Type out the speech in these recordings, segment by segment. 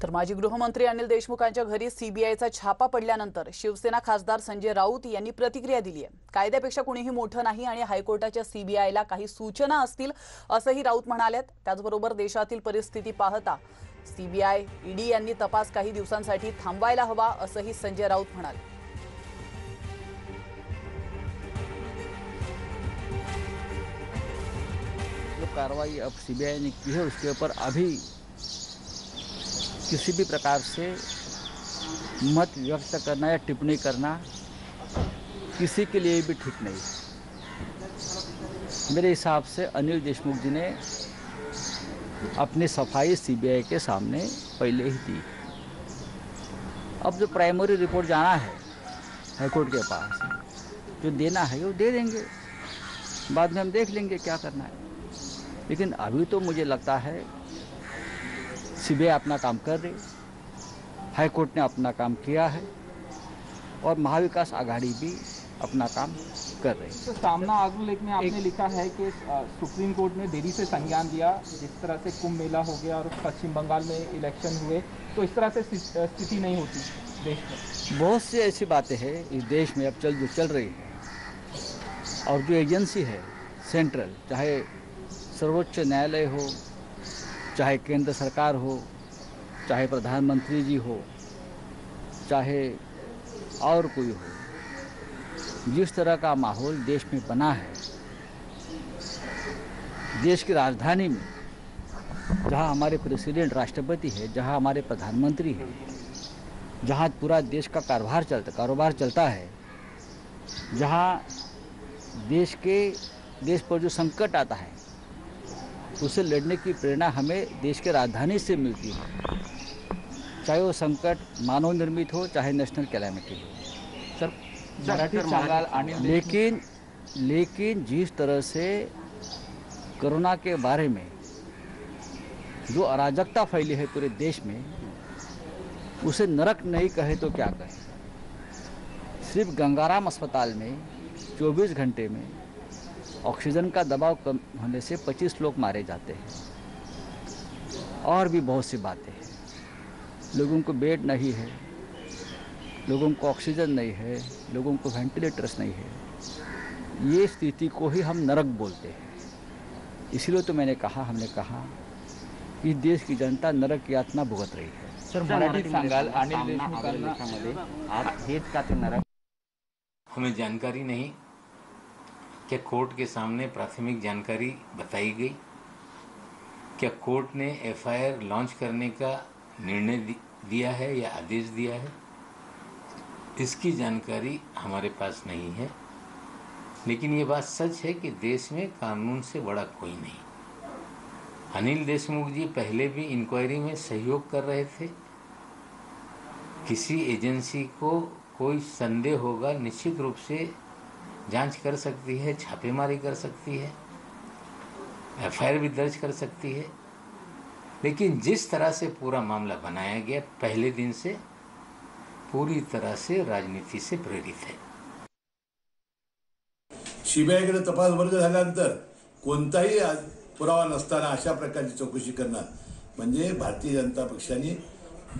तर माजी गृहमंत्री अनिल देशमुखांच्या घरी सीबीआयचा छापा पडल्यानंतर शिवसेना खासदार संजय राऊत यांनी प्रतिक्रिया दिली आहे। कायद्यापेक्षा कुणीही मोठं नाही आणि हायकोर्टाच्या सीबीआयला काही सूचना असतील असंही राऊत म्हणालेत। त्याचबरोबर देशातील परिस्थिती पाहता सीबीआय ईडी यांनी तपास काही दिवसांसाठी थांबवायला हवा असंही संजय राऊत म्हणाले। जो कार्रवाई अब सीबीआई ने की है उसके ऊपर अभी किसी भी प्रकार से मत व्यक्त करना या टिप्पणी करना किसी के लिए भी ठीक नहीं। मेरे हिसाब से अनिल देशमुख जी ने अपनी सफाई सीबीआई के सामने पहले ही दी। अब जो प्राइमरी रिपोर्ट जाना है हाईकोर्ट के पास, जो देना है वो दे देंगे, बाद में हम देख लेंगे क्या करना है। लेकिन अभी तो मुझे लगता है सीबीआई अपना काम कर रही, हाईकोर्ट ने अपना काम किया है और महाविकास आघाड़ी भी अपना काम कर रही है। तो सामना अग्रलेख में आपने लिखा है कि सुप्रीम कोर्ट ने देरी से संज्ञान दिया, जिस तरह से कुंभ मेला हो गया और पश्चिम बंगाल में इलेक्शन हुए, तो इस तरह से स्थिति नहीं होती देश में। बहुत सी ऐसी बातें हैं इस देश में अब जो चल रही है, और जो एजेंसी है सेंट्रल, चाहे सर्वोच्च न्यायालय हो, चाहे केंद्र सरकार हो, चाहे प्रधानमंत्री जी हो, चाहे और कोई हो, जिस तरह का माहौल देश में बना है, देश की राजधानी में जहां हमारे प्रेसिडेंट राष्ट्रपति है, जहां हमारे प्रधानमंत्री है, जहां पूरा देश का कारोबार चलता है, जहां देश पर जो संकट आता है उसे लड़ने की प्रेरणा हमें देश के राजधानी से मिलती है, चाहे वो संकट मानव निर्मित हो, चाहे नेशनल कैलेमिटी हो। सर, लेकिन जिस तरह से कोरोना के बारे में जो अराजकता फैली है पूरे देश में, उसे नरक नहीं कहे तो क्या कहे। सिर्फ गंगाराम अस्पताल में 24 घंटे में ऑक्सीजन का दबाव कम होने से 25 लोग मारे जाते हैं। और भी बहुत सी बातें हैं, लोगों को बेड नहीं है, लोगों को ऑक्सीजन नहीं है, लोगों को वेंटिलेटर्स नहीं है। ये स्थिति को ही हम नरक बोलते हैं। इसलिए तो हमने कहा कि देश की जनता नरक यातना भुगत रही है। सर, मराठीत सांगाल अनिल देशमुखांमध्ये आज हेच का ते नरक? हमें जानकारी नहीं क्या कोर्ट के सामने प्राथमिक जानकारी बताई गई, क्या कोर्ट ने एफआईआर लॉन्च करने का निर्णय दिया है या आदेश दिया है, इसकी जानकारी हमारे पास नहीं है। लेकिन ये बात सच है कि देश में कानून से बड़ा कोई नहीं। अनिल देशमुख जी पहले भी इंक्वायरी में सहयोग कर रहे थे। किसी एजेंसी को कोई संदेह होगा, निश्चित रूप से जांच कर सकती है, छापेमारी कर सकती है, एफआईआर भी दर्ज कर सकती है। लेकिन जिस तरह से पूरा मामला बनाया गया, पहले दिन से पूरी तरह से राजनीति से प्रेरित है। सीबीआयकडे तपास वर्ग झाल्यानंतर कोणताही पुरावा नसताना अशा प्रकारची चौकशी करणं म्हणजे भारतीय जनता पक्षाने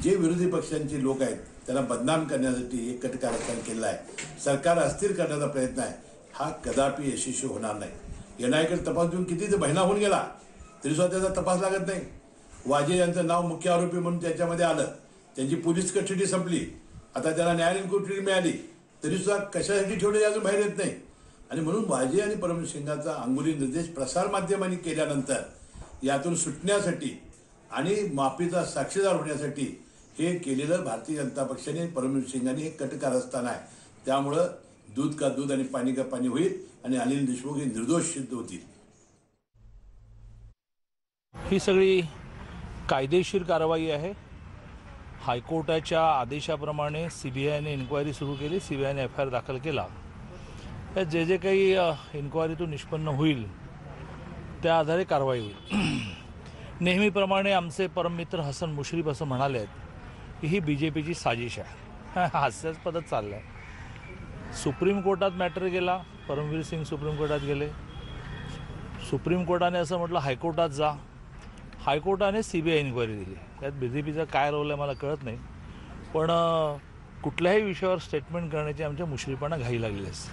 जे विरोधी पक्षांचे लोक आहेत त्यांना बदनाम करण्यासाठी एक कटकारस्थान केलेलं आहे, सरकार अस्थिर करण्याचा प्रयत्न आहे, हा कदापि यशस्वी होणार नाही। एनआयकडे तपास देऊन किती महिना होऊन गेला तरी सुद्धा त्याचा तपास लागत नाही। वाजे यांचं नाव मुख्य आरोपी म्हणून त्याच्यामध्ये आलं, त्यांची पोलीस कस्टडी संपली, आता त्याला न्यायालयीन कोठडी मिळाली, तरी सुद्धा कशासाठी ठेवले अजून बाहेर येत नाही। आणि म्हणून वाजे आणि परमवीर सिंगाचा अंगुली निर्देश प्रसार माध्यमांनी केल्यानंतर यातून सुटण्यासाठी आणि माफीचा साक्षीदार होण्यासाठी हे केलेलं भारतीय जनता पक्षाने परमवीर सिंगांनी हे कटकारस्थान आहे। त्यामुळे दूध का दूध आणि पाणी का पाणी होईल आणि अनिल देशमुख हे निर्दोष सिद्ध होतील। ही सगळी कायदेशीर कारवाई आहे। हायकोर्टाच्या आदेशाप्रमाणे सीबीआयने इन्क्वायरी सुरू केली, सीबीआयने एफआयआर दाखल केला। जे काही इन्क्वायरीतून निष्पन्न होईल त्या आधारे कारवाई होईल। नेहमीप्रमाणे आमचे परममित्र हसन मुश्रीफ असं म्हणाले आहेत की ही बीजेपीची साजिश आहे। हास्यास्पदच चाललं आहे। सुप्रीम कोर्टात मॅटर गेला, परमवीर सिंग सुप्रीम कोर्टात गेले, सुप्रीम कोर्टाने असं म्हटलं हायकोर्टात जा, हायकोर्टाने CBI इन्क्वायरी दिली. त्यात BJPचा काय रोल आहे मला कळत नाही, पण कुठल्याही विषयावर स्टेटमेंट करण्याची आमच्या मुश्रीफांना घाई लागली असते.